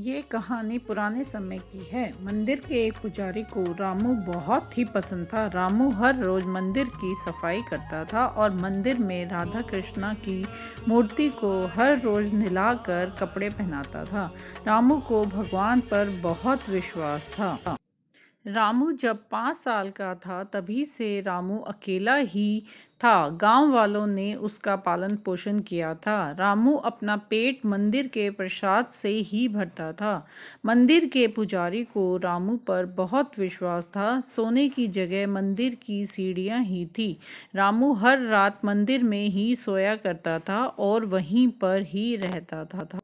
ये कहानी पुराने समय की है। मंदिर के एक पुजारी को रामू बहुत ही पसंद था। रामू हर रोज मंदिर की सफाई करता था और मंदिर में राधा कृष्णा की मूर्ति को हर रोज नहलाकर कपड़े पहनाता था। रामू को भगवान पर बहुत विश्वास था। रामू जब 5 साल का था तभी से रामू अकेला ही था। गांव वालों ने उसका पालन पोषण किया था। रामू अपना पेट मंदिर के प्रसाद से ही भरता था। मंदिर के पुजारी को रामू पर बहुत विश्वास था। सोने की जगह मंदिर की सीढ़ियां ही थी। रामू हर रात मंदिर में ही सोया करता था और वहीं पर ही रहता था।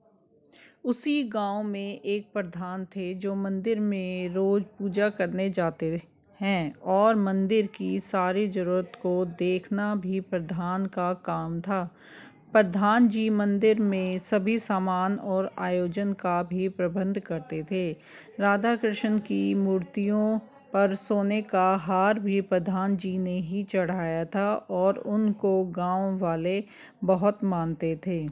उसी गांव में एक प्रधान थे जो मंदिर में रोज पूजा करने जाते हैं और मंदिर की सारी जरूरत को देखना भी प्रधान का काम था। प्रधान जी मंदिर में सभी सामान और आयोजन का भी प्रबंध करते थे। राधा कृष्ण की मूर्तियों पर सोने का हार भी प्रधान जी ने ही चढ़ाया था और उनको गांव वाले बहुत मानते थे।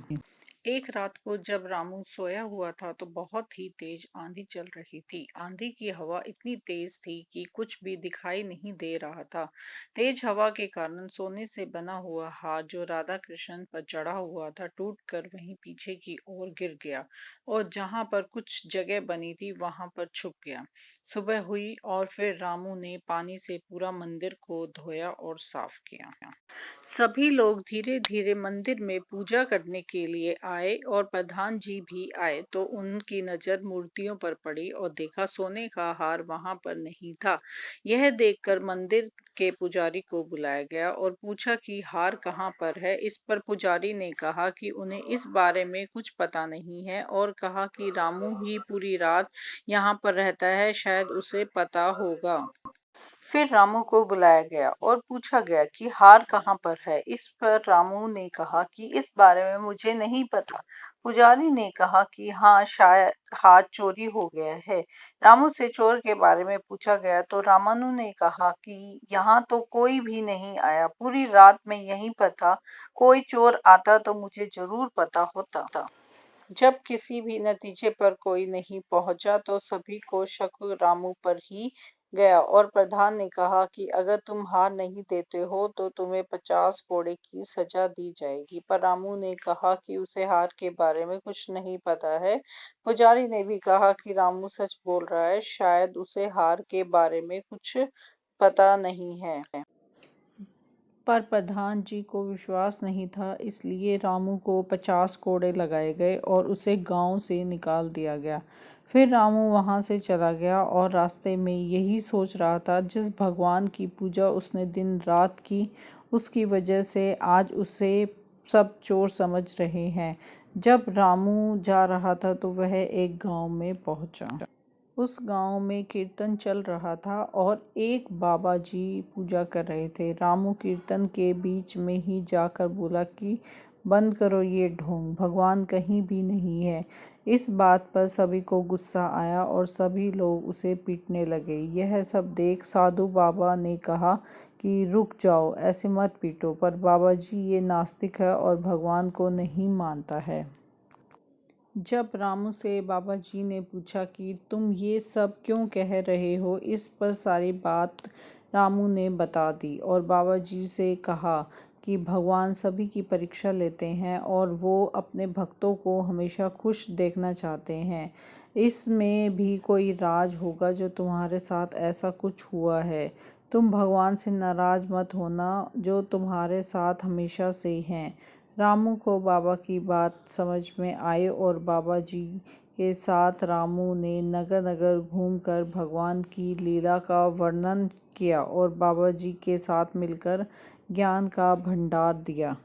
एक रात को जब रामू सोया हुआ था तो बहुत ही तेज आंधी चल रही थी। आंधी की हवा इतनी तेज थी कि कुछ भी दिखाई नहीं दे रहा था। तेज हवा के कारण सोने से बना हुआ हार जो राधा कृष्ण पर चढ़ा हुआ था टूटकर वहीं पीछे की ओर गिर गया और जहां पर कुछ जगह बनी थी वहां पर छुप गया। सुबह हुई और फिर रामू ने पानी से पूरा मंदिर को धोया और साफ किया। सभी लोग धीरे धीरे मंदिर में पूजा करने के लिए आए और प्रधान जी भी आए तो उनकी नजर मूर्तियों पर पड़ी और देखा सोने का हार वहां पर नहीं था। यह देखकर मंदिर के पुजारी को बुलाया गया और पूछा कि हार कहाँ पर है। इस पर पुजारी ने कहा कि उन्हें इस बारे में कुछ पता नहीं है और कहा कि रामू ही पूरी रात यहाँ पर रहता है, शायद उसे पता होगा। फिर रामू को बुलाया गया और पूछा गया कि हार कहाँ पर है। इस पर रामू ने कहा कि इस बारे में मुझे नहीं पता। पुजारी ने कहा कि हाँ, शायद हार चोरी हो गया है। रामू से चोर के बारे में पूछा गया तो रामानु ने कहा कि यहाँ तो कोई भी नहीं आया, पूरी रात मैं यहीं पर था। कोई चोर आता तो मुझे जरूर पता होता। जब किसी भी नतीजे पर कोई नहीं पहुंचा तो सभी को शक रामू पर ही गया और प्रधान ने कहा कि अगर तुम हार नहीं देते हो तो तुम्हें 50 कोड़े की सजा दी जाएगी। पर रामू ने कहा कि उसे हार के बारे में कुछ नहीं पता है। पुजारी ने भी कहा कि रामू सच बोल रहा है, शायद उसे हार के बारे में कुछ पता नहीं है। पर प्रधान जी को विश्वास नहीं था, इसलिए रामू को 50 कोड़े लगाए गए और उसे गांव से निकाल दिया गया। फिर रामू वहां से चला गया और रास्ते में यही सोच रहा था, जिस भगवान की पूजा उसने दिन रात की उसकी वजह से आज उसे सब चोर समझ रहे हैं। जब रामू जा रहा था तो वह एक गांव में पहुंचा। उस गांव में कीर्तन चल रहा था और एक बाबा जी पूजा कर रहे थे। रामू कीर्तन के बीच में ही जाकर बोला कि बंद करो ये ढोंग, भगवान कहीं भी नहीं है। इस बात पर सभी को गुस्सा आया और सभी लोग उसे पीटने लगे। यह सब देख साधु बाबा ने कहा कि रुक जाओ, ऐसे मत पीटो। पर बाबा जी ये नास्तिक है और भगवान को नहीं मानता है। जब रामू से बाबा जी ने पूछा कि तुम ये सब क्यों कह रहे हो, इस पर सारी बात रामू ने बता दी और बाबा जी से कहा कि भगवान सभी की परीक्षा लेते हैं और वो अपने भक्तों को हमेशा खुश देखना चाहते हैं। इसमें भी कोई राज होगा जो तुम्हारे साथ ऐसा कुछ हुआ है। तुम भगवान से नाराज मत होना जो तुम्हारे साथ हमेशा से हैं। रामू को बाबा की बात समझ में आई और बाबा जी के साथ रामू ने नगर नगर घूमकर भगवान की लीला का वर्णन किया और बाबा जी के साथ मिलकर ज्ञान का भंडार दिया।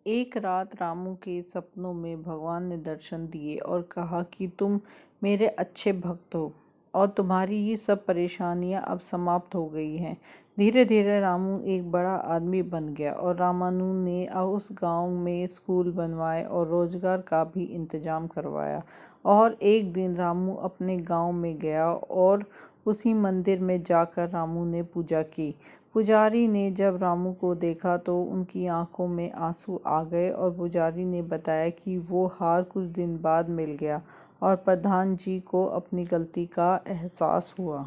एक रात रामू के सपनों में भगवान ने दर्शन दिए और कहा कि तुम मेरे अच्छे भक्त हो और तुम्हारी ये सब परेशानियां अब समाप्त हो गई हैं। धीरे धीरे रामू एक बड़ा आदमी बन गया और रामानु ने अब उस गांव में स्कूल बनवाए और रोजगार का भी इंतजाम करवाया। और एक दिन रामू अपने गांव में गया और उसी मंदिर में जाकर रामू ने पूजा की। पुजारी ने जब रामू को देखा तो उनकी आंखों में आंसू आ गए और पुजारी ने बताया कि वो हार कुछ दिन बाद मिल गया और प्रधान जी को अपनी गलती का एहसास हुआ।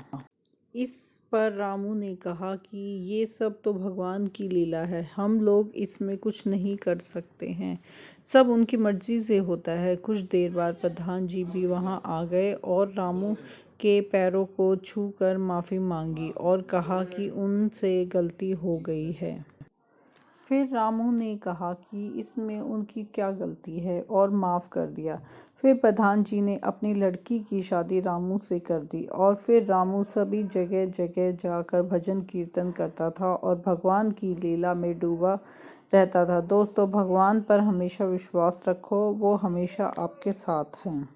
इस पर रामू ने कहा कि ये सब तो भगवान की लीला है, हम लोग इसमें कुछ नहीं कर सकते हैं, सब उनकी मर्जी से होता है। कुछ देर बाद प्रधान जी भी वहाँ आ गए और रामू के पैरों को छूकर माफ़ी मांगी और कहा कि उनसे गलती हो गई है। फिर रामू ने कहा कि इसमें उनकी क्या गलती है और माफ़ कर दिया। फिर प्रधान जी ने अपनी लड़की की शादी रामू से कर दी और फिर रामू सभी जगह जगह जाकर भजन कीर्तन करता था और भगवान की लीला में डूबा रहता था। दोस्तों, भगवान पर हमेशा विश्वास रखो, वो हमेशा आपके साथ हैं।